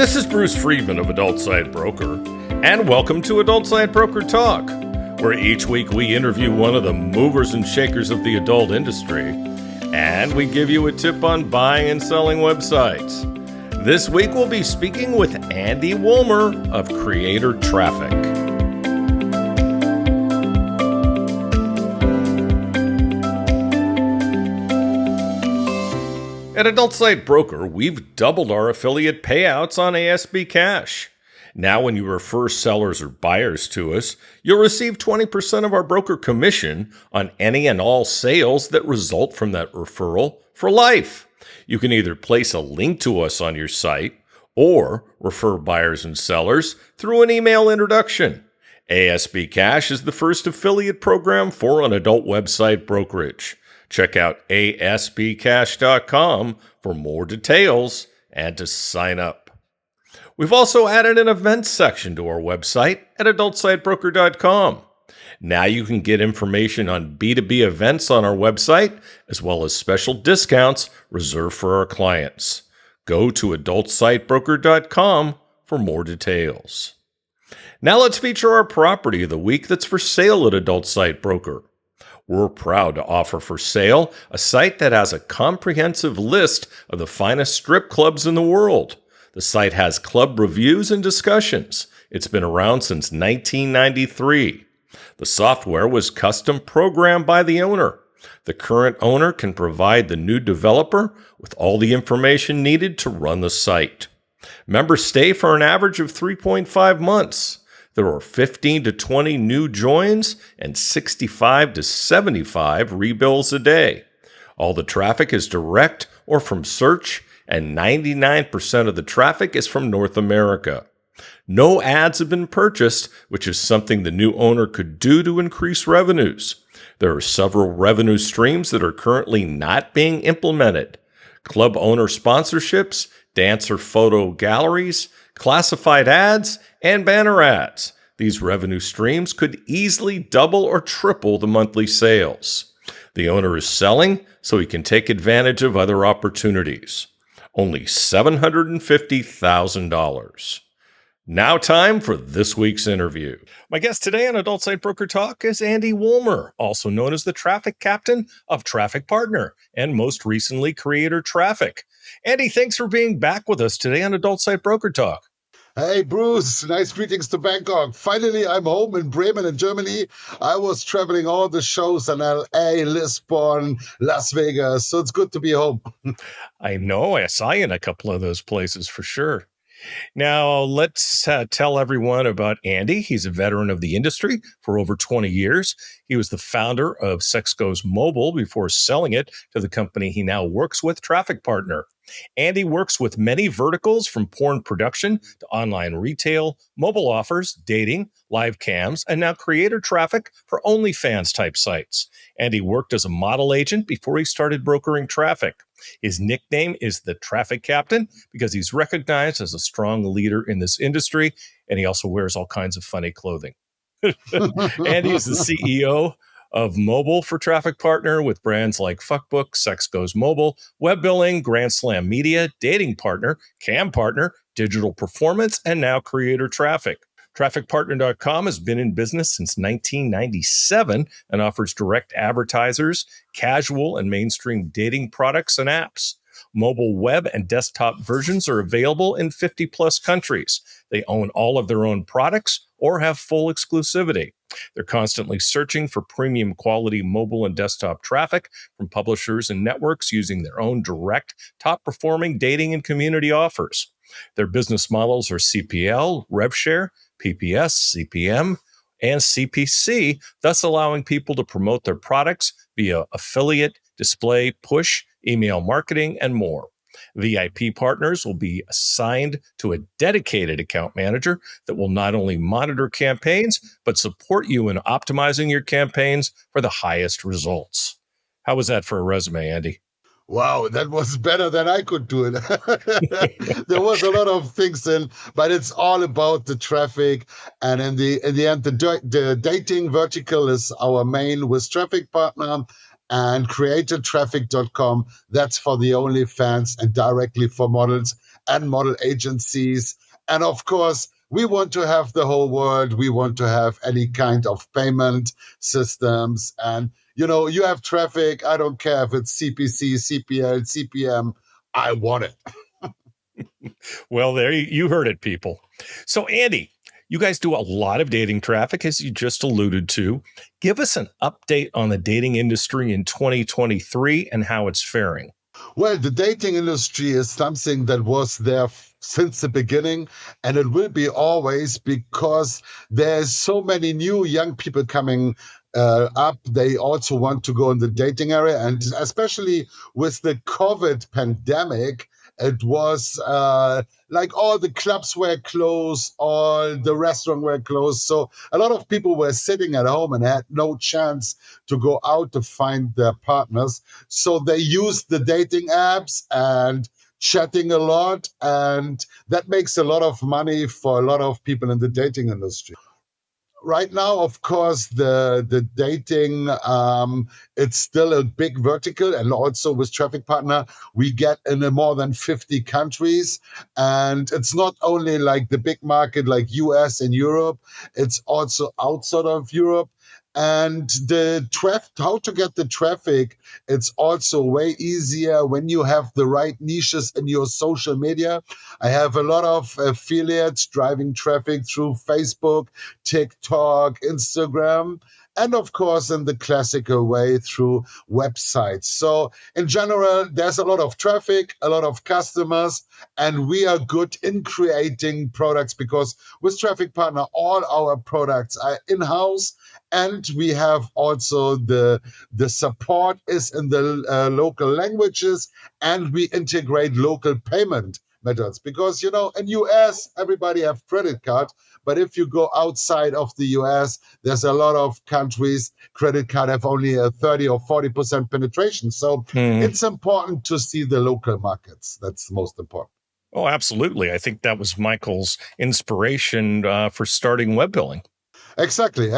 This is Bruce Friedman of Adult Site Broker, and welcome to Adult Site Broker Talk, where each week we interview one of the movers and shakers of the adult industry, and we give you a tip on buying and selling websites. This week we'll be speaking with Andy Wullmer of Creator Traffic. At Adult Site Broker, we've doubled our affiliate payouts on ASB Cash. Now when you refer sellers or buyers to us, you'll receive 20% of our broker commission on any and all sales that result from that referral for life. You can either place a link to us on your site or refer buyers and sellers through an email introduction. ASB Cash is the first affiliate program for an adult website brokerage. Check out asbcash.com for more details and to sign up. We've also added an events section to our website at adultsitebroker.com. Now you can get information on B2B events on our website, as well as special discounts reserved for our clients. Go to adultsitebroker.com for more details. Now let's feature our property of the week that's for sale at Adult Site Broker. We're proud to offer for sale a site that has a comprehensive list of the finest strip clubs in the world. The site has club reviews and discussions. It's been around since 1993. The software was custom programmed by the owner. The current owner can provide the new developer with all the information needed to run the site. Members stay for an average of 3.5 months. There are 15 to 20 new joins and 65 to 75 rebills a day. All the traffic is direct or from search, and 99% of the traffic is from North America. No ads have been purchased, which is something the new owner could do to increase revenues. There are several revenue streams that are currently not being implemented. Club owner sponsorships, dancer photo galleries, classified ads, and banner ads. These revenue streams could easily double or triple the monthly sales. The owner is selling so he can take advantage of other opportunities. Only $750,000. Now time for this week's interview. My guest today on Adult Site Broker Talk is Andy Wullmer, also known as the Traffic Captain of Traffic Partner and most recently Creator Traffic. Andy, thanks for being back with us today on Adult Site Broker Talk. Hey, Bruce. Nice greetings to Bangkok. Finally, I'm home in Bremen in Germany. I was traveling all the shows in LA, Lisbon, Las Vegas. So it's good to be home. I know. I saw you in a couple of those places for sure. Now, let's tell everyone about Andy. He's a veteran of the industry for over 20 years. He was the founder of Sex Goes Mobile before selling it to the company he now works with, Traffic Partner. Andy works with many verticals from porn production to online retail, mobile offers, dating, live cams, and now Creator Traffic for OnlyFans type sites. Andy worked as a model agent before he started brokering traffic. His nickname is the Traffic Captain because he's recognized as a strong leader in this industry, and he also wears all kinds of funny clothing. Andy is the CEO of Mobile for Traffic Partner with brands like Fuckbook, Sex Goes Mobile, Webbilling, Grand Slam Media, Dating Partner, Cam Partner, Digital Performance, and now Creator Traffic. TrafficPartner.com has been in business since 1997 and offers direct advertisers, casual and mainstream dating products and apps. Mobile web and desktop versions are available in 50 plus countries. They own all of their own products or have full exclusivity. They're constantly searching for premium quality mobile and desktop traffic from publishers and networks using their own direct, top-performing dating and community offers. Their business models are CPL, RevShare, PPS, CPM, and CPC, thus allowing people to promote their products via affiliate, display, push, email marketing, and more. VIP partners will be assigned to a dedicated account manager that will not only monitor campaigns, but support you in optimizing your campaigns for the highest results. How was that for a resume, Andy? Wow, that was better than I could do it. There was a lot of things in, but it's all about the traffic. And in the end, the dating vertical is our main with Traffic Partner. And creatortraffic.com, that's for the OnlyFans and directly for models. and model agencies. And of course, we want to have the whole world. We want to have any kind of payment systems. And, you have traffic. I don't care if it's CPC, CPL, CPM. I want it. Well, there you heard it, people. So, Andy, you guys do a lot of dating traffic, as you just alluded to. Give us an update on the dating industry in 2023 and how it's faring. Well, the dating industry is something that was there since the beginning, and it will be always because there's so many new young people coming up. They also want to go in the dating area, and especially with the COVID pandemic, it was like all the clubs were closed, all the restaurants were closed. So a lot of people were sitting at home and had no chance to go out to find their partners. So they used the dating apps and chatting a lot. And that makes a lot of money for a lot of people in the dating industry. Right now, of course, the dating, it's still a big vertical, and also with Traffic Partner, we get in more than 50 countries, and it's not only like the big market like US and Europe, it's also outside of Europe. And how to get the traffic, it's also way easier when you have the right niches in your social media. I have a lot of affiliates driving traffic through Facebook, TikTok, Instagram, and of course, in the classical way through websites. So, in general, there's a lot of traffic, a lot of customers, and we are good in creating products because with Traffic Partner, all our products are in house. And we have also the support is in the local languages, and we integrate local payment methods because in US everybody have credit card, but if you go outside of the US, there's a lot of countries credit card have only a 30 or 40% penetration. So it's important to see the local markets. That's the most important. Oh, absolutely. I think that was Michael's inspiration for starting Webbilling. Exactly.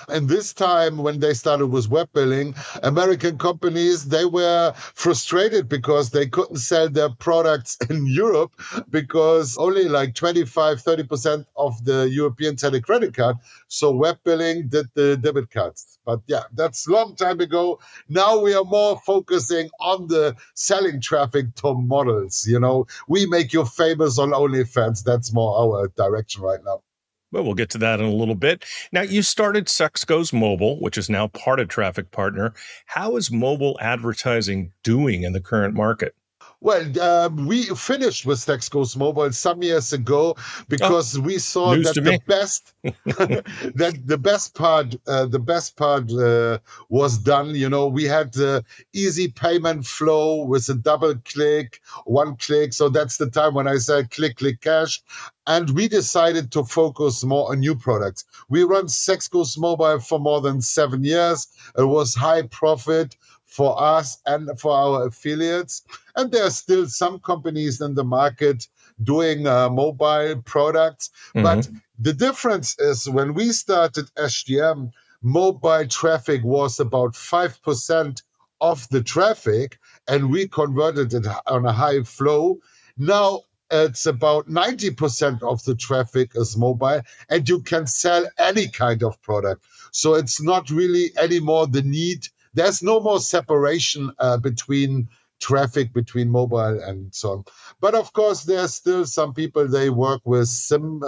And this time when they started with Webbilling, American companies, they were frustrated because they couldn't sell their products in Europe because only like 25-30% of the Europeans had a credit card. So Webbilling did the debit cards. But yeah, that's a long time ago. Now we are more focusing on the selling traffic to models. We make you famous on OnlyFans. That's more our direction right now. Well, we'll get to that in a little bit. Now, you started Sex Goes Mobile, which is now part of Traffic Partner. How is mobile advertising doing in the current market? Well, we finished with Sex Goes Mobile some years ago because we saw news that to me. the best part was done. We had the easy payment flow with a double click, one click. So that's the time when I said click, cash. And we decided to focus more on new products. We run Sex Goes Mobile for more than 7 years. It was high profit for us and for our affiliates. And there are still some companies in the market doing mobile products. But the difference is when we started SGM, mobile traffic was about 5% of the traffic, and we converted it on a high flow. Now it's about 90% of the traffic is mobile, and you can sell any kind of product. So it's not really anymore the need. There's no more separation between traffic between mobile and so on. But of course, there's still some people, they work with SIM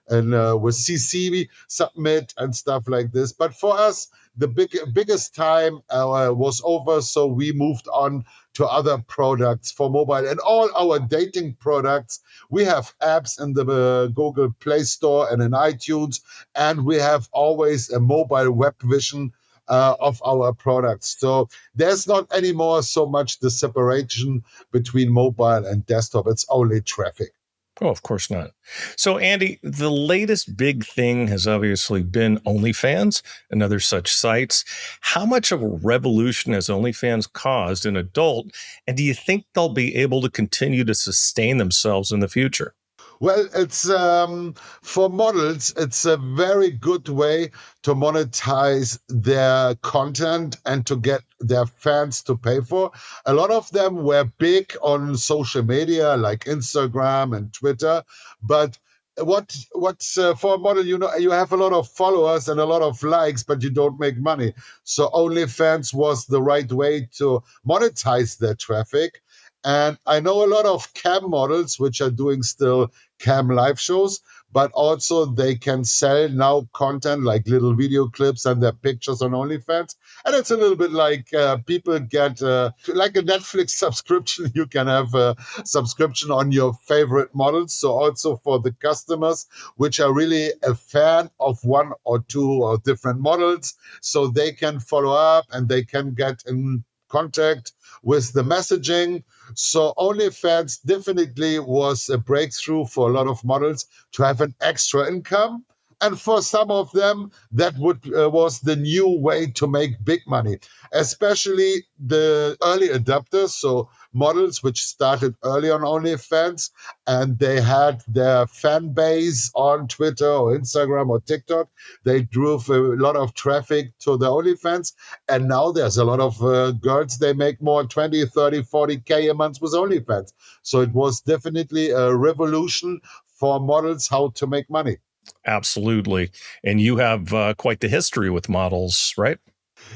and with CC submit and stuff like this. But for us, the biggest time was over, so we moved on to other products for mobile. And all our dating products, we have apps in the Google Play Store and in iTunes, and we have always a mobile web vision of our products. So there's not anymore so much the separation between mobile and desktop. It's only traffic. Oh, of course not. So, Andy, the latest big thing has obviously been OnlyFans and other such sites. How much of a revolution has OnlyFans caused in adult? And do you think they'll be able to continue to sustain themselves in the future? Well, it's for models, it's a very good way to monetize their content and to get their fans to pay for. A lot of them were big on social media like Instagram and Twitter, but what's for a model, you have a lot of followers and a lot of likes, but you don't make money. So OnlyFans was the right way to monetize their traffic. And I know a lot of cam models which are doing still cam live shows, but also they can sell now content like little video clips and their pictures on OnlyFans. And it's a little bit like people get like a Netflix subscription. You can have a subscription on your favorite models. So also for the customers, which are really a fan of one or two or different models, so they can follow up and they can get in contact with the messaging. So OnlyFans definitely was a breakthrough for a lot of models to have an extra income. And for some of them, that was the new way to make big money, especially the early adopters. So models which started early on OnlyFans and they had their fan base on Twitter or Instagram or TikTok. They drove a lot of traffic to the OnlyFans. And now there's a lot of girls, they make more 20, 30, 40K a month with OnlyFans. So it was definitely a revolution for models how to make money. Absolutely. And you have quite the history with models, right?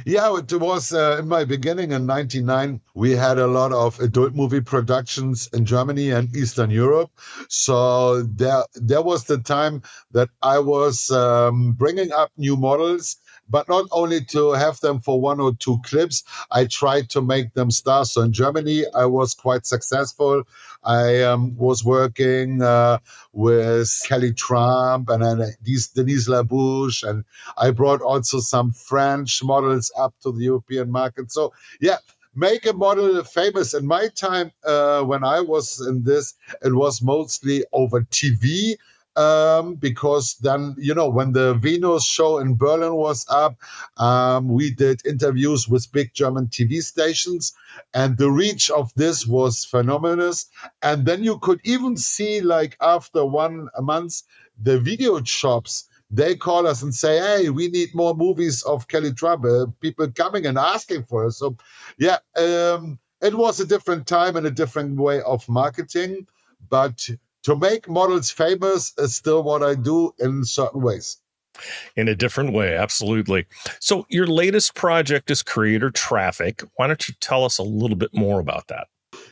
Yeah, it was in my beginning in '99. We had a lot of adult movie productions in Germany and Eastern Europe. So there was the time that I was bringing up new models, but not only to have them for one or two clips. I tried to make them stars. So in Germany, I was quite successful. I was working with Kelly Trump and then Denise LaBouche, and I brought also some French models up to the European market. So, yeah, make a model famous. In my time, when I was in this, it was mostly over TV. Because then, when the Venus show in Berlin was up, we did interviews with big German TV stations, and the reach of this was phenomenal. And then you could even see, like, after 1 month, the video shops they call us and say, "Hey, we need more movies of Kelly Trump." People coming and asking for us. So, yeah, it was a different time and a different way of marketing. But to make models famous is still what I do in certain ways. In a different way. Absolutely. So your latest project is Creator Traffic. Why don't you tell us a little bit more about that?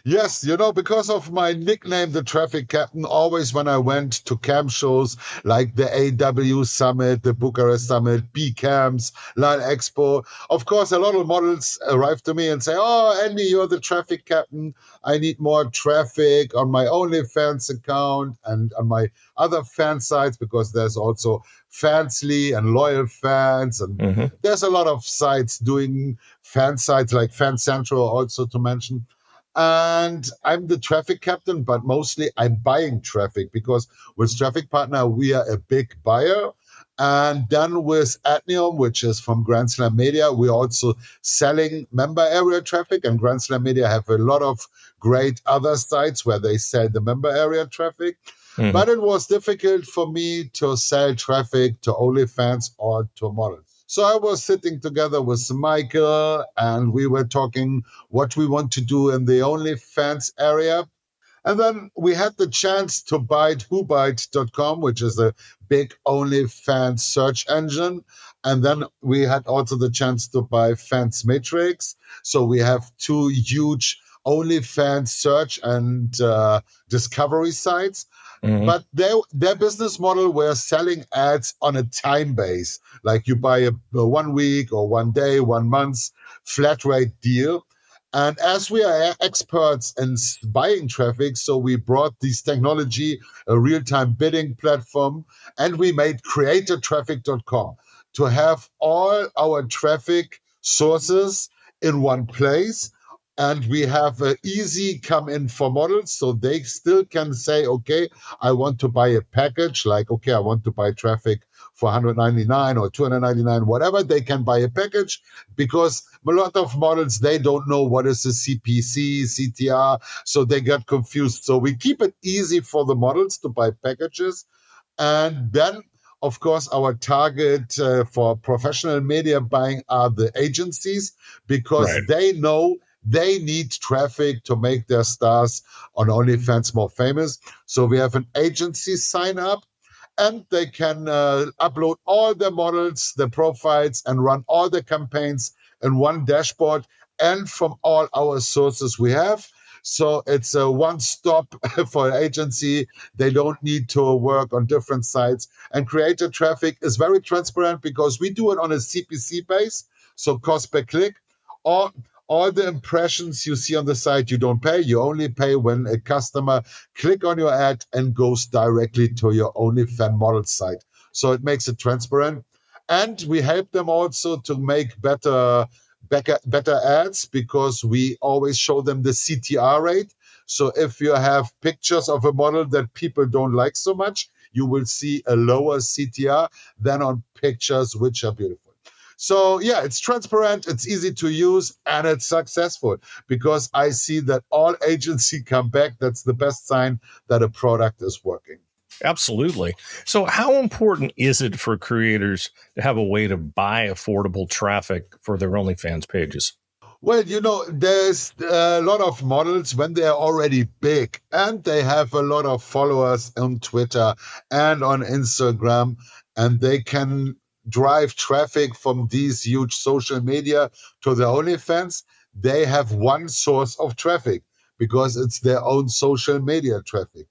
Yes, because of my nickname, the Traffic Captain, always when I went to cam shows like the AW Summit, the Bucharest Summit, B Cams, Line Expo, of course, a lot of models arrive to me and say, "Oh, Andy, you're the Traffic Captain. I need more traffic on my OnlyFans account and on my other fan sites," because there's also Fansly and Loyal Fans. And there's a lot of sites doing fan sites like Fan Central also to mention. And I'm the traffic captain, but mostly I'm buying traffic because with Traffic Partner, we are a big buyer. And then with Adnium, which is from Grand Slam Media, we're also selling member area traffic. And Grand Slam Media have a lot of great other sites where they sell the member area traffic. But it was difficult for me to sell traffic to OnlyFans or to models. So I was sitting together with Michael and we were talking what we want to do in the OnlyFans area. And then we had the chance to buy whobyte.com, which is a big OnlyFans search engine. And then we had also the chance to buy Fans Matrix. So we have two huge OnlyFans search and discovery sites. But their business model were selling ads on a time base, like you buy a 1 week or 1 day, 1 month flat rate deal. And as we are experts in buying traffic, so we brought this technology, a real-time bidding platform, and we made creatortraffic.com to have all our traffic sources in one place. And we have an easy come in for models, so they still can say, "Okay, I want to buy a package," like, "Okay, I want to buy traffic for 199 or 299, whatever. They can buy a package because a lot of models, they don't know what is a CPC, CTR, so they get confused. So we keep it easy for the models to buy packages. And then, of course, our target for professional media buying are the agencies Right. because they know they need traffic to make their stars on OnlyFans more famous. So we have an agency sign up and they can upload all the models, the profiles, and run all the campaigns in one dashboard and from all our sources we have. So it's a one-stop for an agency. They don't need to work on different sites. And creator traffic is very transparent because we do it on a CPC base, so cost per click. All, all the impressions you see on the site, you don't pay. You only pay when a customer click on your ad and goes directly to your OnlyFans model site. So it makes it transparent. And we help them also to make better ads because we always show them the CTR rate. So if you have pictures of a model that people don't like so much, you will see a lower CTR than on pictures which are beautiful. So yeah, it's transparent, it's easy to use, and it's successful because I see that all agency come back. That's the best sign that a product is working. Absolutely. So, how important is it for creators to have a way to buy affordable traffic for their OnlyFans pages? Well, there's a lot of models when they're already big and they have a lot of followers on Twitter and on Instagram, and they can drive traffic from these huge social media to their OnlyFans. They have one source of traffic because it's their own social media traffic.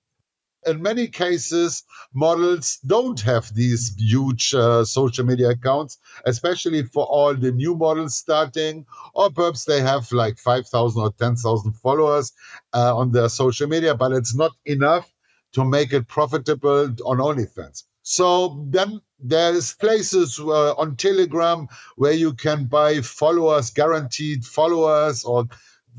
In many cases, models don't have these huge social media accounts, especially for all the new models starting, or perhaps they have like 5,000 or 10,000 followers on their social media, but it's not enough to make it profitable on OnlyFans. So then there's places on Telegram where you can buy followers, guaranteed followers, or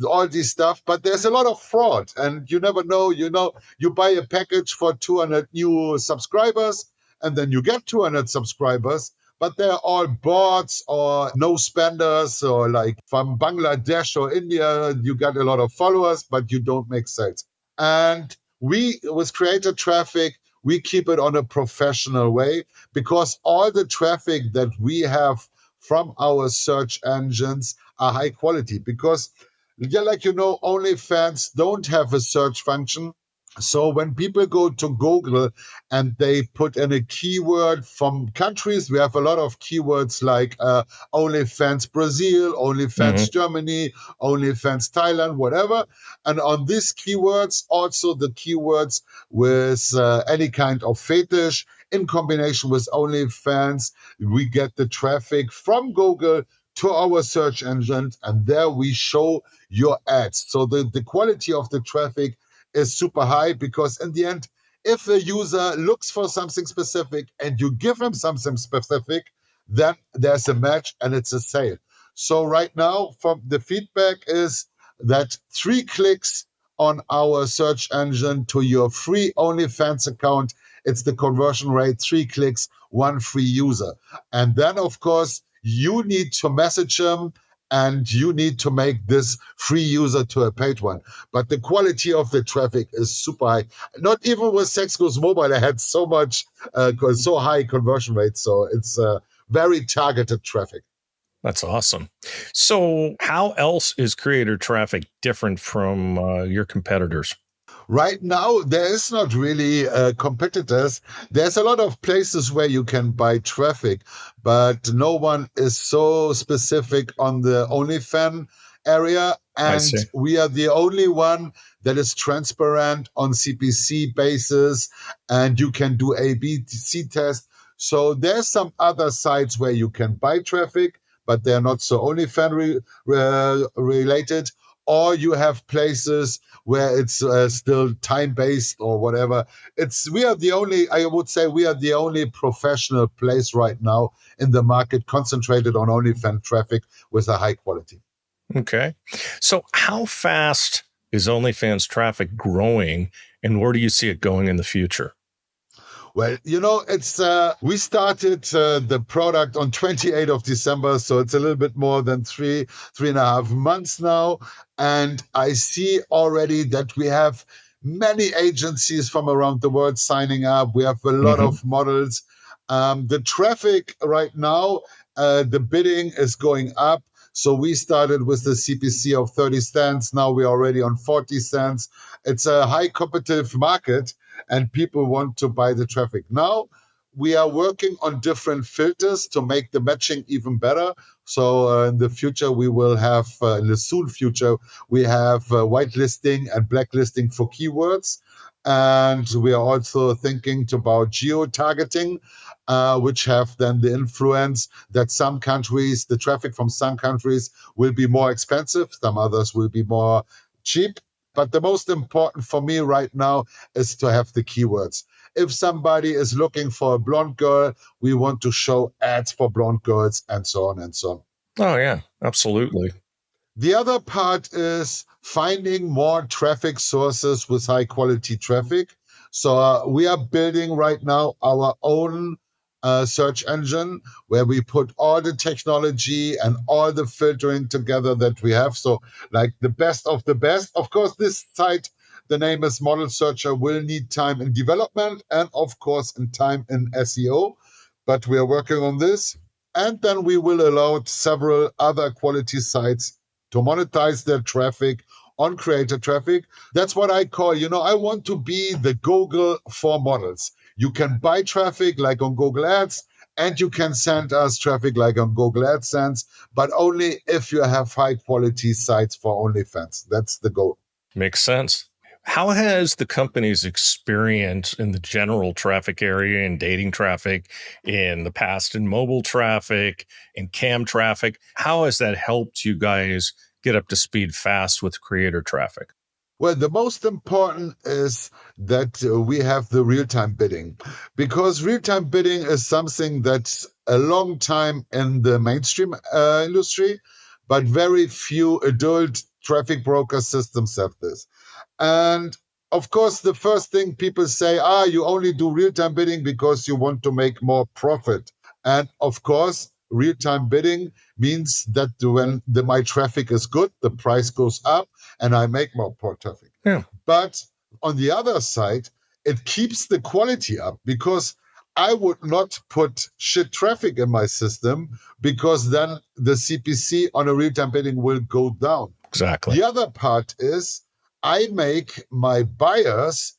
all this stuff, but there's a lot of fraud and you never know. You buy a package for 200 new subscribers and then you get 200 subscribers, but they're all bots or no spenders, or like from Bangladesh or India, you get a lot of followers, but you don't make sales. And we, with creator traffic, we keep it on a professional way because all the traffic that we have from our search engines are high quality because yeah, like OnlyFans don't have a search function. So when people go to Google and they put in a keyword from countries, we have a lot of keywords like OnlyFans Brazil, Hmm. OnlyFans Germany, OnlyFans Thailand, whatever. And on these keywords, also the keywords with any kind of fetish in combination with OnlyFans, we get the traffic from Google to our search engine, and there we show your ads. So the quality of the traffic is super high because in the end, if a user looks for something specific and you give him something specific, then there's a match and it's a sale. So right now, from the feedback is that 3 clicks on our search engine to your free OnlyFans account, it's the conversion rate, 3 clicks, one free user. And then, of course, you need to message them and you need to make this free user to a paid one. But the quality of the traffic is super high. Not even with Sex Goes Mobile, I had so high conversion rates. So it's very targeted traffic. That's awesome. So, how else is creator traffic different from your competitors? Right now, there is not really competitors. There's a lot of places where you can buy traffic, but no one is so specific on the OnlyFans area. I And see. we are the only one that is transparent on CPC basis, and you can do A/B/C test. So there's some other sites where you can buy traffic, but they're not so OnlyFans related. Or you have places where it's still time based or whatever. We are the only, I would say, we are the only professional place right now in the market concentrated on OnlyFans traffic with a high quality. Okay. So, how fast is OnlyFans traffic growing and where do you see it going in the future? Well, it's we started the product on 28th of December, so it's a little bit more than three and a half months now, and I see already that we have many agencies from around the world signing up. We have a lot Hmm. of models. The traffic right now, the bidding is going up. So we started with the CPC of 30 cents. Now we're already on 40 cents. It's a high competitive market and people want to buy the traffic. Now we are working on different filters to make the matching even better. So in the future, we will have, in the soon future, we have whitelisting and blacklisting for keywords. And we are also thinking about geo-targeting, which have then the influence that some countries, the traffic from some countries will be more expensive, some others will be more cheap. But the most important for me right now is to have the keywords. If somebody is looking for a blonde girl, we want to show ads for blonde girls and so on and so on. Oh, yeah, absolutely. The other part is finding more traffic sources with high quality traffic. So we are building right now our own search engine where we put all the technology and all the filtering together that we have. So like the best of the best. Of course, this site, the name is Model Searcher, will need time in development and of course in time in SEO, but we are working on this. And then we will allow several other quality sites to monetize their traffic on creator traffic. That's what I call, I want to be the Google for models. You can buy traffic like on Google Ads, and you can send us traffic like on Google AdSense, but only if you have high quality sites for OnlyFans. That's the goal. Makes sense. How has the company's experience in the general traffic area and dating traffic in the past in mobile traffic and cam traffic, how has that helped you guys get up to speed fast with creator traffic? Well, the most important is that we have the real-time bidding, because real-time bidding is something that's a long time in the mainstream industry, but very few adult traffic broker systems have this. And of course, the first thing people say, you only do real-time bidding because you want to make more profit. And of course, real-time bidding means that when my traffic is good, the price goes up and I make more traffic. Yeah, But on the other side, it keeps the quality up because I would not put shit traffic in my system because then the CPC on a real-time bidding will go down. exactly. The other part is I make my buyers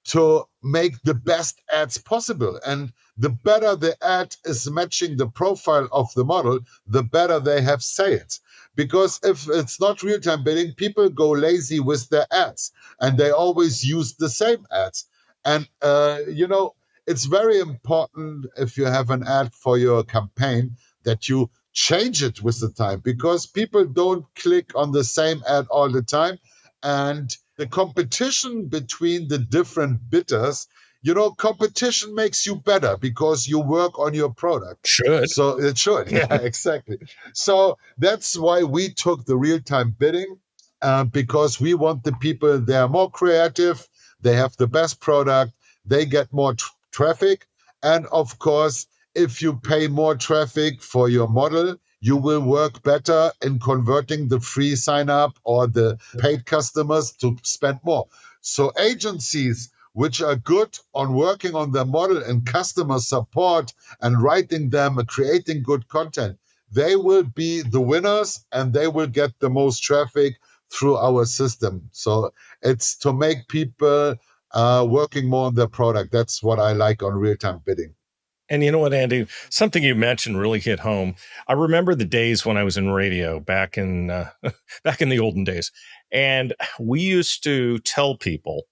to make the best ads possible. And the better the ad is matching the profile of the model, the better they have sales. Because if it's not real-time bidding, people go lazy with their ads and they always use the same ads. And, it's very important if you have an ad for your campaign that you change it with the time because people don't click on the same ad all the time. And the competition between the different bidders, competition makes you better because you work on your product. Should. So it should. Yeah, exactly. So that's why we took the real time bidding because we want the people, they are more creative, they have the best product, they get more traffic. And of course, if you pay more traffic for your model, you will work better in converting the free sign up or the paid customers to spend more. So agencies which are good on working on their model and customer support and writing them and creating good content, they will be the winners and they will get the most traffic through our system. So it's to make people working more on their product. That's what I like on real-time bidding. And you know what, Andy? Something you mentioned really hit home. I remember the days when I was in radio back in back in the olden days, and we used to tell people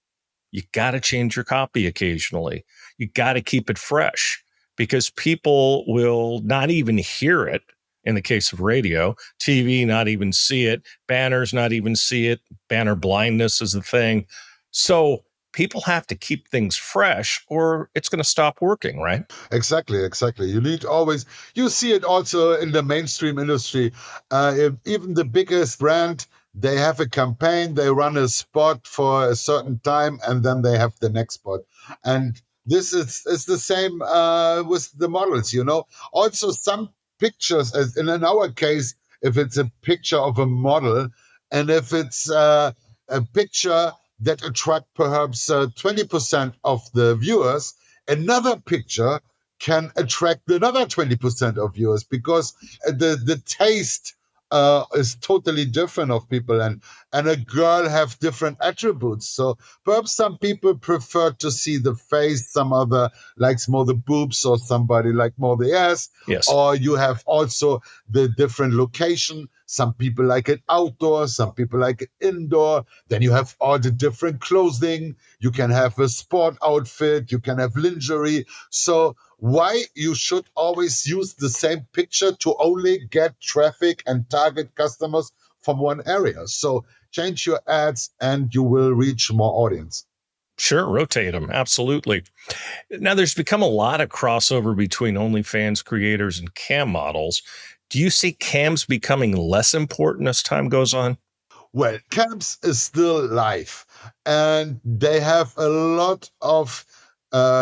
you got to change your copy occasionally. You got to keep it fresh because people will not even hear it. In the case of radio, TV, not even see it. Banners, not even see it. Banner blindness is the thing. So people have to keep things fresh or it's going to stop working, right? Exactly. You need always, you see it also in the mainstream industry. Even the biggest brand, they have a campaign, they run a spot for a certain time, and then they have the next spot. And This is the same with the models, you know. Also, some pictures, as in our case, if it's a picture of a model, and if it's a picture that attract perhaps 20% of the viewers, another picture can attract another 20% of viewers because the taste is totally different of people, and a girl have different attributes. So perhaps some people prefer to see the face, some other likes more the boobs, or somebody like more the ass. Yes. Or you have also the different location. Some people like it outdoor, some people like it indoor. Then you have all the different clothing. You can have a sport outfit, you can have lingerie. So why you should always use the same picture to only get traffic and target customers from one area? So change your ads and you will reach more audience. Sure, rotate them. Absolutely. Now, there's become a lot of crossover between OnlyFans creators and cam models. Do you see cams becoming less important as time goes on? Well, camps is still live, and they have a lot of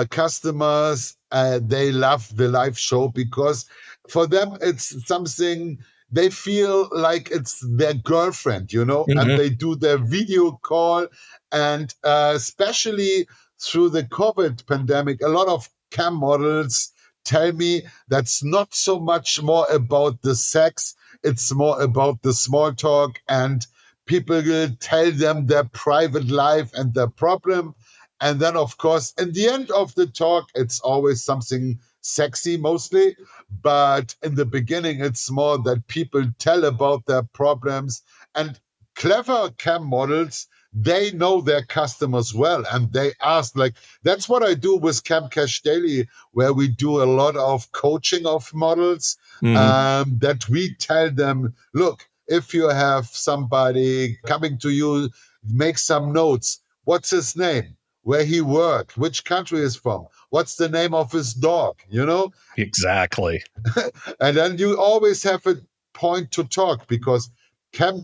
customers. They love the live show because for them it's something they feel like it's their girlfriend, you know, and Hmm. they do their video call. And especially through the COVID pandemic, a lot of cam models tell me that's not so much more about the sex, it's more about the small talk, and people will tell them their private life and their problem. And then, of course, in the end of the talk, it's always something sexy mostly. But in the beginning, it's more that people tell about their problems. And clever cam models, they know their customers well. And they ask, like, that's what I do with Cam Cash Daily, where we do a lot of coaching of models, Hmm. that we tell them, look, if you have somebody coming to you, make some notes. What's his name? Where he worked? Which country is from? What's the name of his dog? You know, Exactly. and then you always have a point to talk because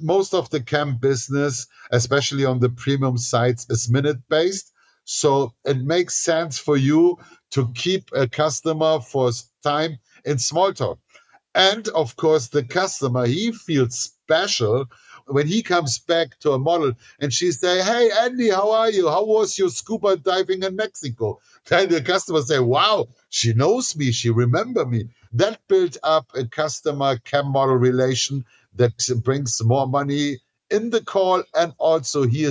most of the camp business, especially on the premium sites, is minute based. So it makes sense for you to keep a customer for time in small talk. And of course, the customer, he feels special when he comes back to a model and she say, "Hey, Andy, how are you? How was your scuba diving in Mexico?" Then the customer say, "Wow, she knows me. She remember me." That built up a customer cam model relation that brings more money in the call. And also he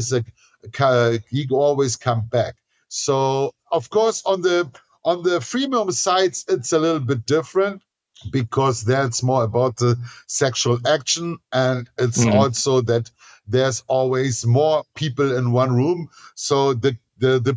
always come back. So of course, on the freemium sites, it's a little bit different because that's more about the sexual action, and it's Hmm. also that there's always more people in one room. So the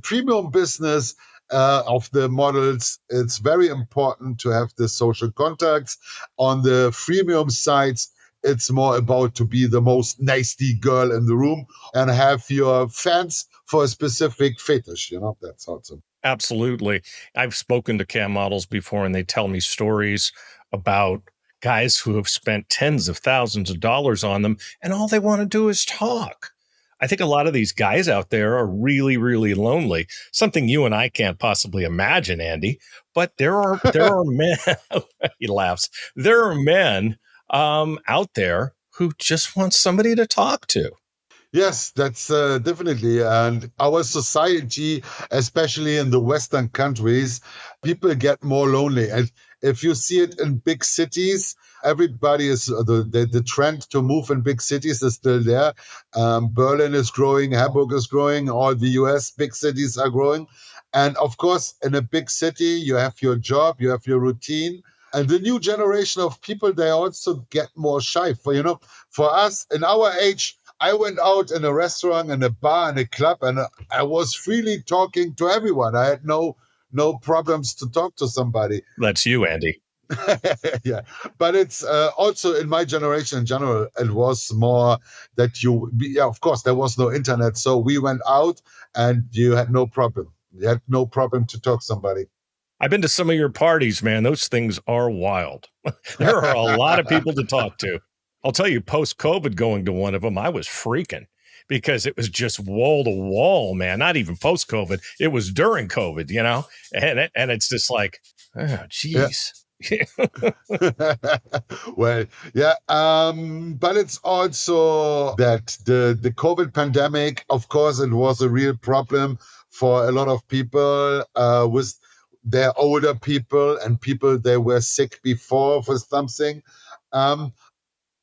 premium business of the models, it's very important to have the social contacts. On the freemium sites, it's more about to be the most nasty girl in the room and have your fans for a specific fetish, you know. That's also. Absolutely. I've spoken to cam models before, and they tell me stories about guys who have spent tens of thousands of dollars on them, and all they want to do is talk. I think a lot of these guys out there are really, really lonely. Something you and I can't possibly imagine, Andy. But there are men. He laughs. There are men out there who just want somebody to talk to. Yes, that's definitely. And our society, especially in the Western countries, people get more lonely. And if you see it in big cities, everybody is the trend to move in big cities is still there. Berlin is growing, Hamburg is growing, all the US big cities are growing. And of course, in a big city, you have your job, you have your routine. And the new generation of people, they also get more shy. For us in our age, I went out in a restaurant, in a bar, in a club, and I was freely talking to everyone. I had no problems to talk to somebody. That's you, Andy. Yeah, but it's also in my generation in general. It was more that yeah, of course, there was no internet, so we went out, and you had no problem. You had no problem to talk somebody. I've been to some of your parties, man. Those things are wild. There are a lot of people to talk to. I'll tell you, post COVID going to one of them, I was freaking because it was just wall to wall, man. Not even post COVID. It was during COVID, and it's just like, oh, Yeah. geez. Well, yeah, but it's also that the COVID pandemic, of course, it was a real problem for a lot of people with their older people and people they were sick before for something. Um,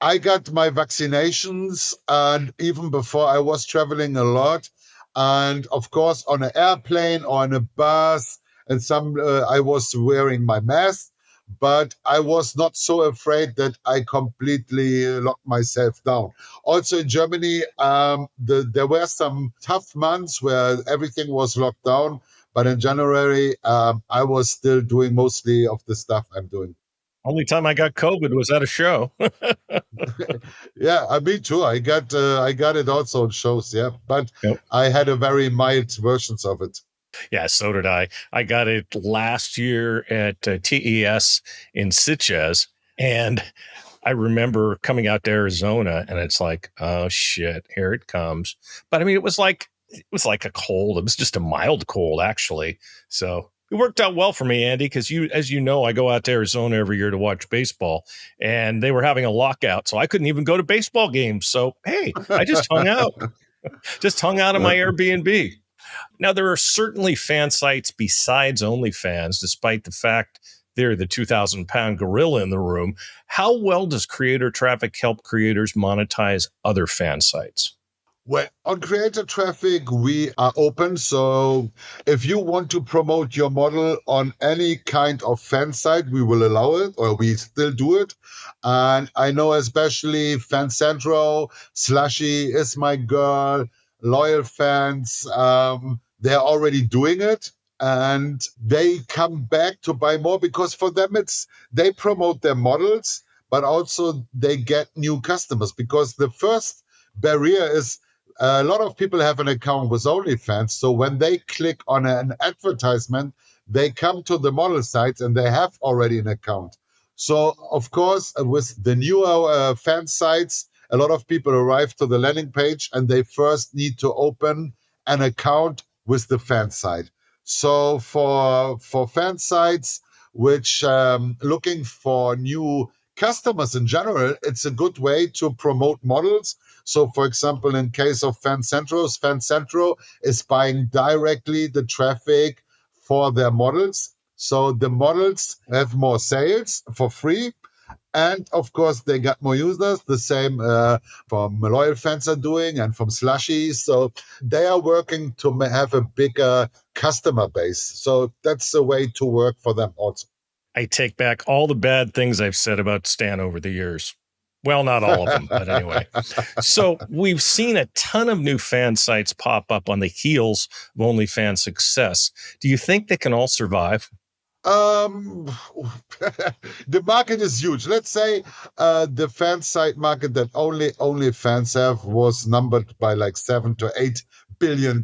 I got my vaccinations, and even before I was traveling a lot, and of course on an airplane or on a bus, and some I was wearing my mask, but I was not so afraid that I completely locked myself down. Also in Germany, there were some tough months where everything was locked down, but in January, I was still doing mostly of the stuff I'm doing. Only time I got COVID was at a show. Yeah, me too. I got it also on shows, yeah, but Yep. I had a very mild versions of it. Yeah, so did I. I got it last year at TES in Sitges, and I remember coming out to Arizona, and it's like, oh shit, here it comes. But I mean, it was like a cold. It was just a mild cold, actually. So it worked out well for me, Andy, because as you know, I go out to Arizona every year to watch baseball, and they were having a lockout, so I couldn't even go to baseball games. So hey, I just hung out, in my Airbnb. Now, there are certainly fan sites besides OnlyFans, despite the fact they're the 2,000-pound gorilla in the room. How well does Creator Traffic help creators monetize other fan sites? Well, on creator traffic, we are open. So if you want to promote your model on any kind of fan site, we will allow it, or we still do it. And I know especially Fancentro, Slushy is my girl, loyal fans, they're already doing it. And they come back to buy more because for them they promote their models, but also they get new customers because the first barrier is a lot of people have an account with OnlyFans. So when they click on an advertisement, they come to the model sites and they have already an account. So, of course, with the newer fan sites, a lot of people arrive to the landing page and they first need to open an account with the fan site. So, for fan sites which looking for new customers in general, it's a good way to promote models. So, for example, in case of Fancentro is buying directly the traffic for their models. So the models have more sales for free. And of course, they got more users. The same from loyal fans are doing and from slushies. So they are working to have a bigger customer base. So that's a way to work for them also. I take back all the bad things I've said about Stan over the years. Well, not all of them, but anyway. So we've seen a ton of new fan sites pop up on the heels of OnlyFans success. Do you think they can all survive? Um, the market is huge. Let's say the fan site market that only fans have was numbered by like $7 to $8 billion.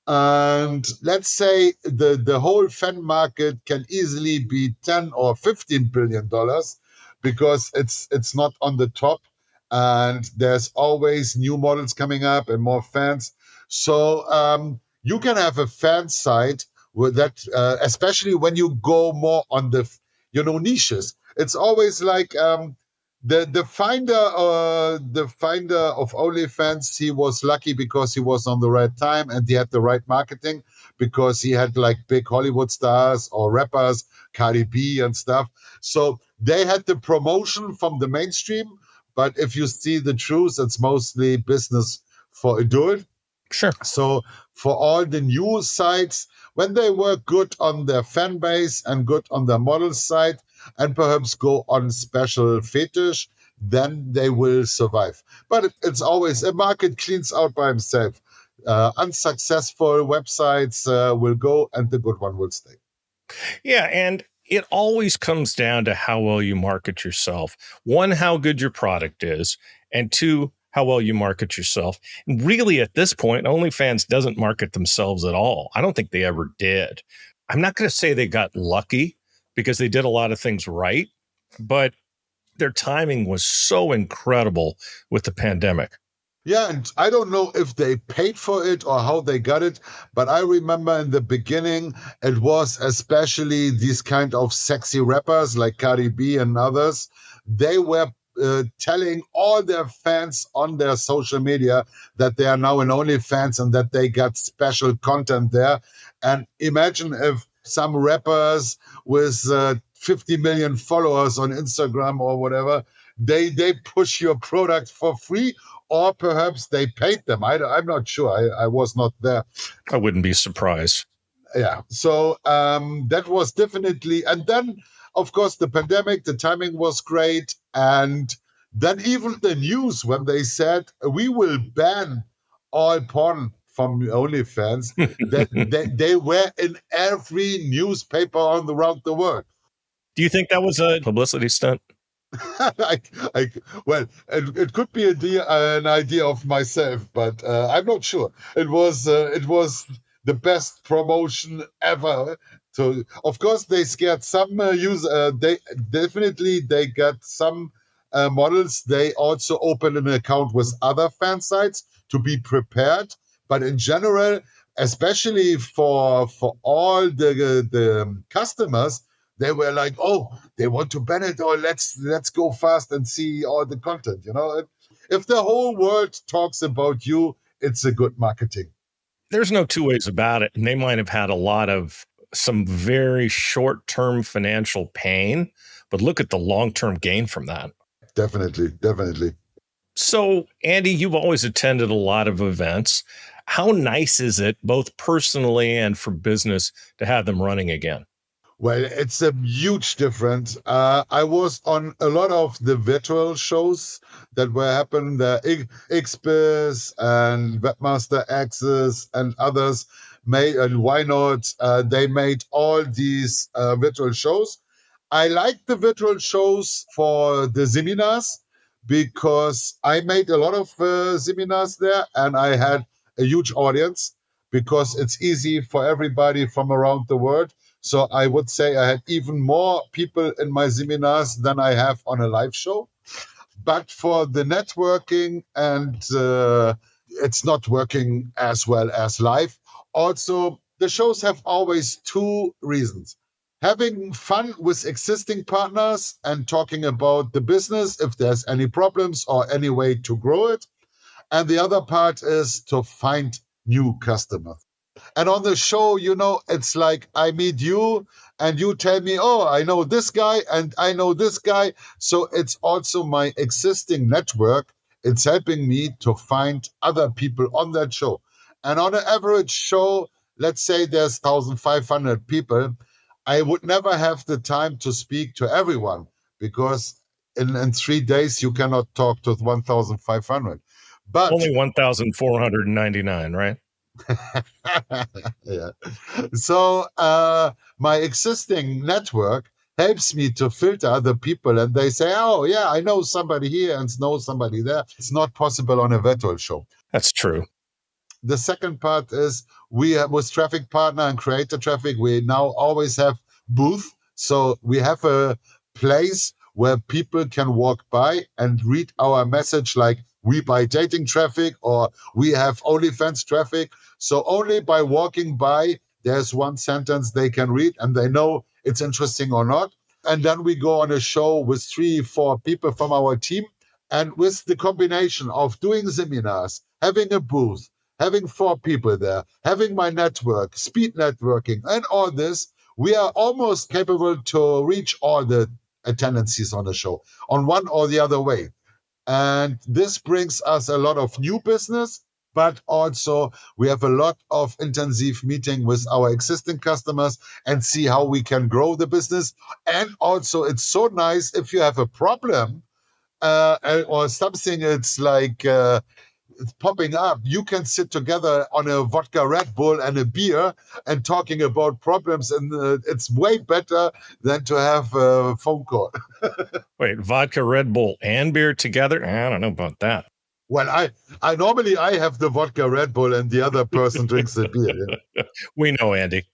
And let's say the whole fan market can easily be 10 or $15 billion because it's not on the top, and there's always new models coming up and more fans. So you can have a fan site with that, especially when you go more on the niches. It's always like the finder of OnlyFans, he was lucky because he was on the right time and he had the right marketing because he had like big Hollywood stars or rappers, Cardi B and stuff. So they had the promotion from the mainstream, but if you see the truth, it's mostly business for adult. Sure. So for all the new sites, when they work good on their fan base and good on their model site and perhaps go on special fetish, then they will survive. But it's always a market cleans out by himself. Unsuccessful websites will go and the good one will stay. Yeah, and it always comes down to how well you market yourself. One, how good your product is, and two, how well you market yourself. And really, at this point, OnlyFans doesn't market themselves at all. I don't think they ever did. I'm not going to say they got lucky because they did a lot of things right, but their timing was so incredible with the pandemic. Yeah, and I don't know if they paid for it or how they got it, but I remember in the beginning it was especially these kind of sexy rappers like Cardi B and others. They were telling all their fans on their social media that they are now in OnlyFans and that they got special content there. And imagine if some rappers with 50 million followers on Instagram or whatever, they push your product for free, or perhaps they paid them. I'm not sure. I was not there. I wouldn't be surprised. Yeah. So that was definitely. And then, of course, the pandemic, the timing was great. And then even the news, when they said, we will ban all porn from OnlyFans, they were in every newspaper around the world. Do you think that was a publicity stunt? I, I, well, it could be an idea of myself, but I'm not sure. It was the best promotion ever. So of course they scared some they definitely they got some models. They also opened an account with other fan sites to be prepared. But in general, especially for all the customers, they were like, oh, they want to ban it, or let's go fast and see all the content. If the whole world talks about you, it's a good marketing. There's no two ways about it. And they might have had a lot of some very short term financial pain, but look at the long term gain from that. Definitely, definitely. So, Andy, you've always attended a lot of events. How nice is it, both personally and for business, to have them running again? Well, it's a huge difference. I was on a lot of the virtual shows that were happening, the XBiz and Webmaster Access and others made, and why not? They made all these virtual shows. I like the virtual shows for the seminars because I made a lot of seminars there and I had a huge audience because it's easy for everybody from around the world. So I would say I had even more people in my seminars than I have on a live show. But for the networking and it's not working as well as live. Also, the shows have always two reasons. Having fun with existing partners and talking about the business, if there's any problems or any way to grow it. And the other part is to find new customers. And on the show, it's like I meet you and you tell me, oh, I know this guy and I know this guy. So it's also my existing network. It's helping me to find other people on that show. And on an average show, let's say there's 1,500 people, I would never have the time to speak to everyone because in 3 days you cannot talk to 1,500. But Only 1,499, right? yeah. So my existing network helps me to filter other people, and they say, "Oh, yeah, I know somebody here and know somebody there." It's not possible on a virtual show. That's true. The second part is we have, with Traffic Partner and Creator Traffic, we now always have booth. So we have a place where people can walk by and read our message like we buy dating traffic or we have OnlyFans traffic. So only by walking by, there's one sentence they can read and they know it's interesting or not. And then we go on a show with 3, 4 people from our team. And with the combination of doing seminars, having a booth, having 4 people there, having my network, speed networking, and all this, we are almost capable to reach all the attendances on the show on one or the other way. And this brings us a lot of new business, but also we have a lot of intensive meeting with our existing customers and see how we can grow the business. And also it's so nice if you have a problem or something, it's like it's popping up. You can sit together on a vodka Red Bull and a beer and talking about problems, and it's way better than to have a phone call. Wait, vodka, Red Bull, and beer together? I don't know about that. Well, I normally I have the vodka Red Bull and the other person drinks the beer. Yeah? We know, Andy.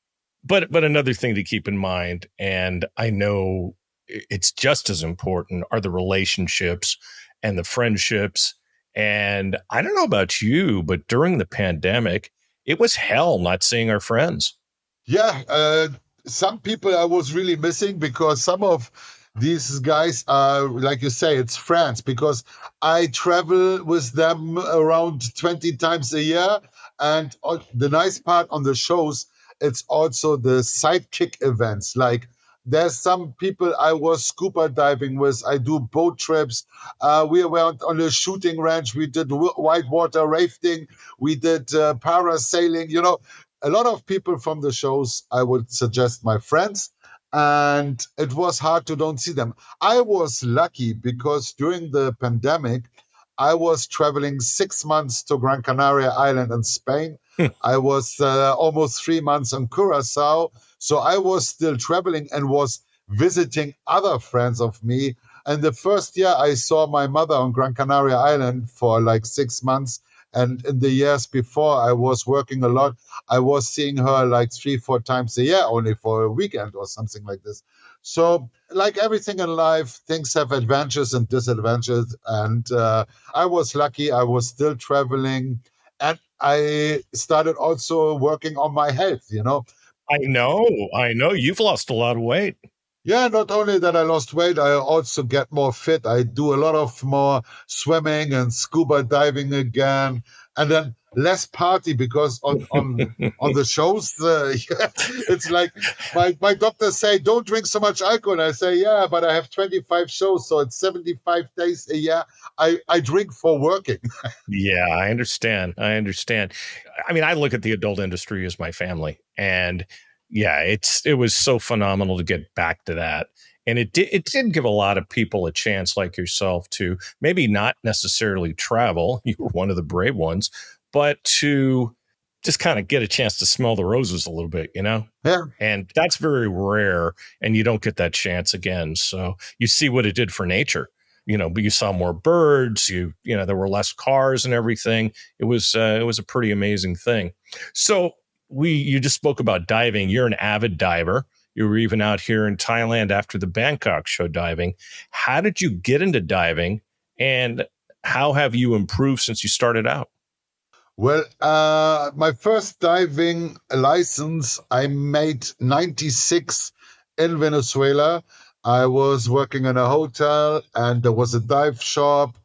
But another thing to keep in mind, and I know it's just as important, are the relationships and the friendships And I don't know about you, but during the pandemic, it was hell not seeing our friends. Yeah, some people I was really missing because some of these guys are, like you say, it's friends because I travel with them around 20 times a year. And the nice part on the shows, it's also the sidekick events. Like there's some people I was scuba diving with. I do boat trips. We went on a shooting ranch. We did whitewater rafting. We did parasailing. A lot of people from the shows I would suggest my friends, and it was hard to don't see them. I was lucky because during the pandemic I was traveling 6 months to Gran Canaria Island in Spain. I was almost 3 months in Curacao, so I was still traveling and was visiting other friends of me. And the first year I saw my mother on Gran Canaria Island for like 6 months, and in the years before I was working a lot, I was seeing her like 3, 4 times a year only for a weekend or something like this. So, like everything in life, things have advantages and disadvantages. And I was lucky, I was still traveling. And I started also working on my health. I know. You've lost a lot of weight. Yeah, not only that I lost weight, I also get more fit. I do a lot of more swimming and scuba diving again, and then less party because on the shows, it's like my doctors say don't drink so much alcohol. And I say yeah, but I have 25 shows, so it's 75 days a year. I drink for working. Yeah, I understand. I understand. I mean, I look at the adult industry as my family, and yeah, it was so phenomenal to get back to that. And it did give a lot of people a chance like yourself to maybe not necessarily travel. You were one of the brave ones, but to just kind of get a chance to smell the roses a little bit, you know? Yeah. And that's very rare, and you don't get that chance again. So you see what it did for nature, but you saw more birds. There were less cars and everything. It was a pretty amazing thing. So you just spoke about diving. You're an avid diver. You were even out here in Thailand after the Bangkok show diving. How did you get into diving, and how have you improved since you started out? Well, my first diving license I made 96 in Venezuela. I was working in a hotel and there was a dive shop.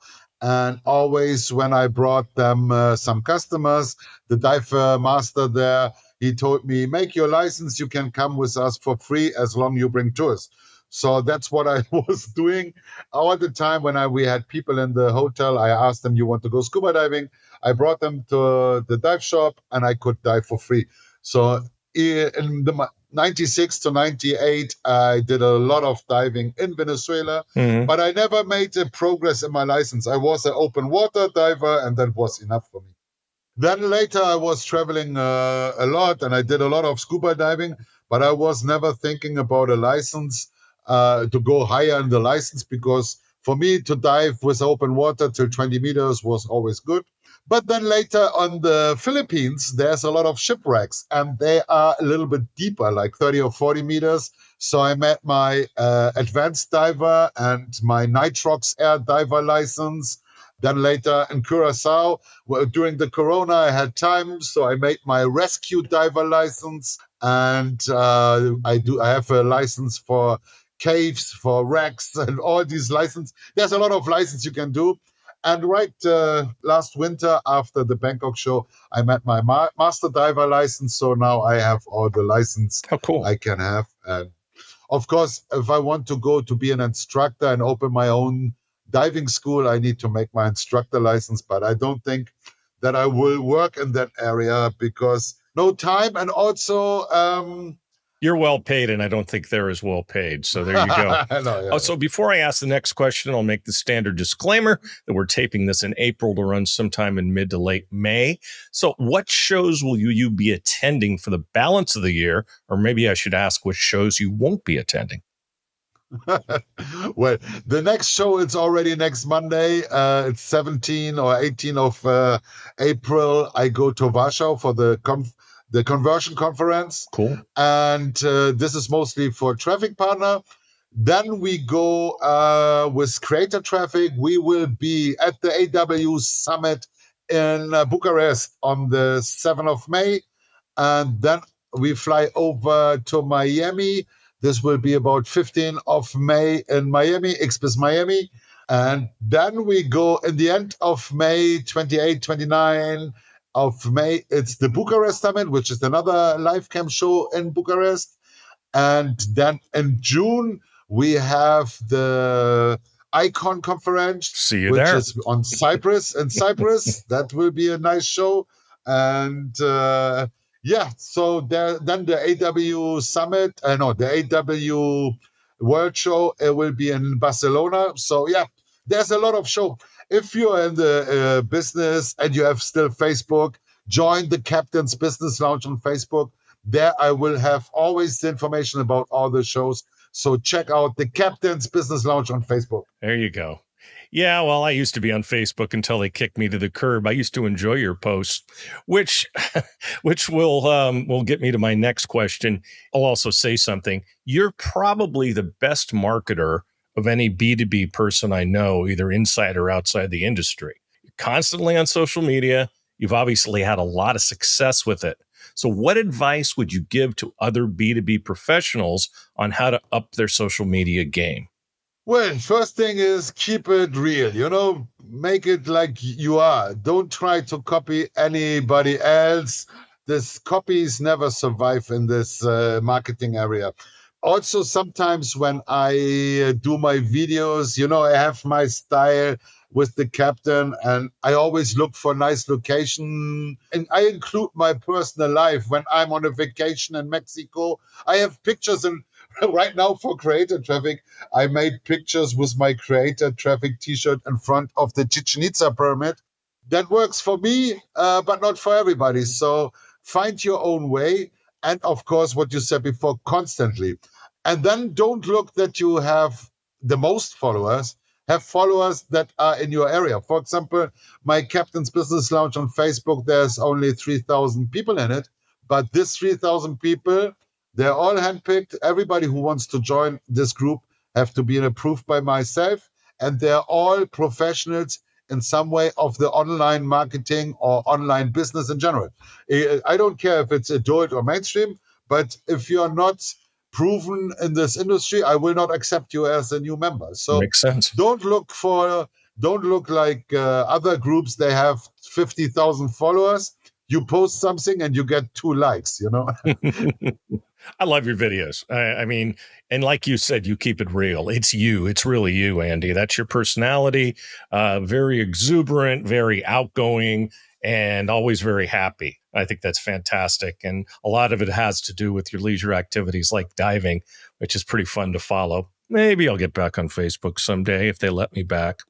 And always when I brought them some customers, the dive master there, he told me, make your license. You can come with us for free as long you bring tourists. So that's what I was doing all the time when we had people in the hotel. I asked them, you want to go scuba diving? I brought them to the dive shop and I could dive for free. So in the 96 to 98, I did a lot of diving in Venezuela, Mhm. but I never made a progress in my license. I was an open water diver and that was enough for me. Then later I was traveling a lot and I did a lot of scuba diving, but I was never thinking about a license to go higher in the license because for me to dive with open water till 20 meters was always good. But then later on the Philippines, there's a lot of shipwrecks and they are a little bit deeper, like 30 or 40 meters. So I met my advanced diver and my nitrox air diver license. Then later in Curacao, well, during the Corona, I had time, so I made my rescue diver license, and I have a license for caves, for wrecks, and all these licenses. There's a lot of license you can do. And right last winter, after the Bangkok show, I met my master diver license. So now I have all the license How cool. I can have. And of course, if I want to go to be an instructor and open my own diving school, I need to make my instructor license. But I don't think that I will work in that area because no time. And also, You're well paid, and I don't think they're as well paid. So there you go. no, Oh, yeah, so before I ask the next question, I'll make the standard disclaimer that we're taping this in April to run sometime in mid to late May. So what shows will you be attending for the balance of the year? Or maybe I should ask which shows you won't be attending. well, the next show it's already next Monday. It's 17 or 18 of April. I go to Warsaw for the conversion conference, Cool. and this is mostly for Traffic Partner. Then we go with creator traffic. We will be at the AW Summit in Bucharest on the 7th of May. And then we fly over to Miami. This will be about 15th of May in Miami, XBIZ Miami. And then we go in the end of May, 28, 29 of May. It's the Bucharest Summit, which is another live cam show in Bucharest. And then in June, we have the Icon Conference, See you which there. is on Cyprus. In Cyprus, that will be a nice show. And so then the AW Summit, the AW World Show, it will be in Barcelona. So yeah, there's a lot of show. If you're in the business and you have still Facebook, join the Captain's Business Lounge on Facebook. There I will have always the information about all the shows. So check out the Captain's Business Lounge on Facebook. There you go. Yeah, well, I used to be on Facebook until they kicked me to the curb. I used to enjoy your posts, which will get me to my next question. I'll also say something. You're probably the best marketer of any B2B person I know, either inside or outside the industry. You're constantly on social media. You've obviously had a lot of success with it. So what advice would you give to other B2B professionals on how to up their social media game? Well, first thing is keep it real, make it like you are. Don't try to copy anybody else. This copies never survive in this marketing area. Also, sometimes when I do my videos, I have my style with the captain and I always look for nice location and I include my personal life. When I'm on a vacation in Mexico, I have pictures and right now for creator traffic, I made pictures with my creator traffic t-shirt in front of the Chichen Itza pyramid. That works for me, but not for everybody. So find your own way. And of course, what you said before, constantly. And then don't look that you have the most followers. Have followers that are in your area. For example, my Captain's Business Lounge on Facebook, there's only 3,000 people in it. But this 3,000 people, they're all handpicked. Everybody who wants to join this group have to be approved by myself. And they're all professionals in some way of the online marketing or online business in general. I don't care if it's adult or mainstream, but if you're not proven in this industry, I will not accept you as a new member. So Makes sense. don't look like other groups. They have 50,000 followers. You post something and you get 2 likes, I love your videos. I mean, and like you said, you keep it real. It's you. It's really you, Andy. That's your personality. Very exuberant, very outgoing, and always very happy. I think that's fantastic. And a lot of it has to do with your leisure activities like diving, which is pretty fun to follow. Maybe I'll get back on Facebook someday if they let me back.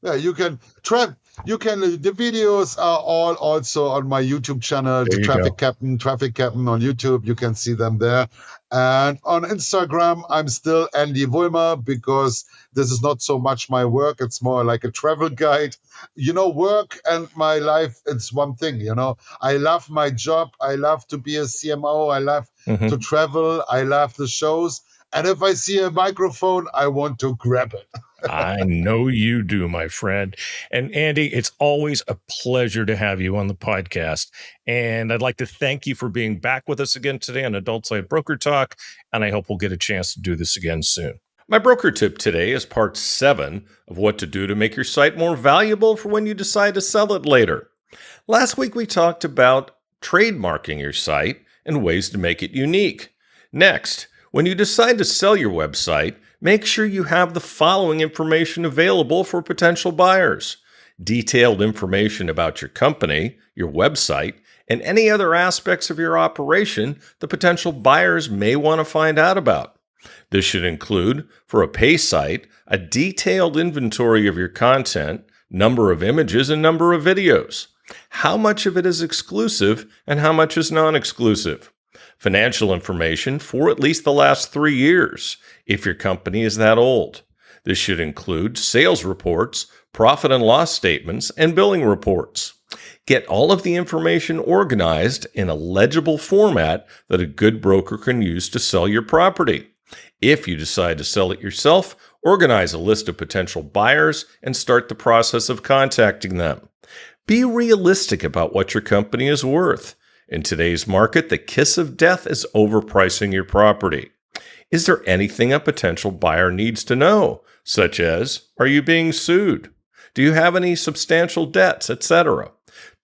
Yeah, you can try. The videos are all also on my YouTube channel, There the you go. TrafficCaptain on YouTube. You can see them there. And on Instagram, I'm still Andy Wullmer because this is not so much my work. It's more like a travel guide. Work and my life, it's one thing, I love my job. I love to be a CMO. I love to travel. I love the shows. And if I see a microphone, I want to grab it. I know you do, my friend. And Andy, it's always a pleasure to have you on the podcast. And I'd like to thank you for being back with us again today on Adult Side Broker Talk. And I hope we'll get a chance to do this again soon. My broker tip today is part 7 of what to do to make your site more valuable for when you decide to sell it later. Last week, we talked about trademarking your site and ways to make it unique. Next, when you decide to sell your website, make sure you have the following information available for potential buyers: detailed information about your company, your website, and any other aspects of your operation the potential buyers may want to find out about. This should include, for a pay site, a detailed inventory of your content, number of images, and number of videos. How much of it is exclusive and how much is non-exclusive? Financial information for at least the last 3 years, if your company is that old. This should include sales reports, profit and loss statements, and billing reports. Get all of the information organized in a legible format that a good broker can use to sell your property. If you decide to sell it yourself, organize a list of potential buyers and start the process of contacting them. Be realistic about what your company is worth. In today's market, the kiss of death is overpricing your property. Is there anything a potential buyer needs to know, such as, are you being sued? Do you have any substantial debts, etc.?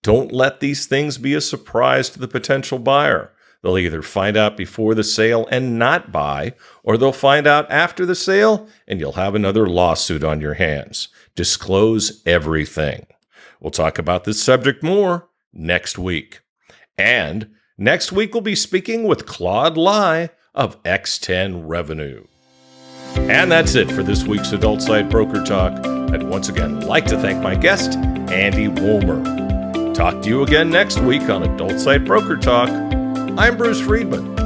Don't let these things be a surprise to the potential buyer. They'll either find out before the sale and not buy, or they'll find out after the sale and you'll have another lawsuit on your hands. Disclose everything. We'll talk about this subject more next week. And next week we'll be speaking with Claude Lai of X10 Revenue. And that's it for this week's Adult Site Broker Talk. I'd once again like to thank my guest, Andy Wullmer. Talk to you again next week on Adult Site Broker Talk. I'm Bruce Friedman.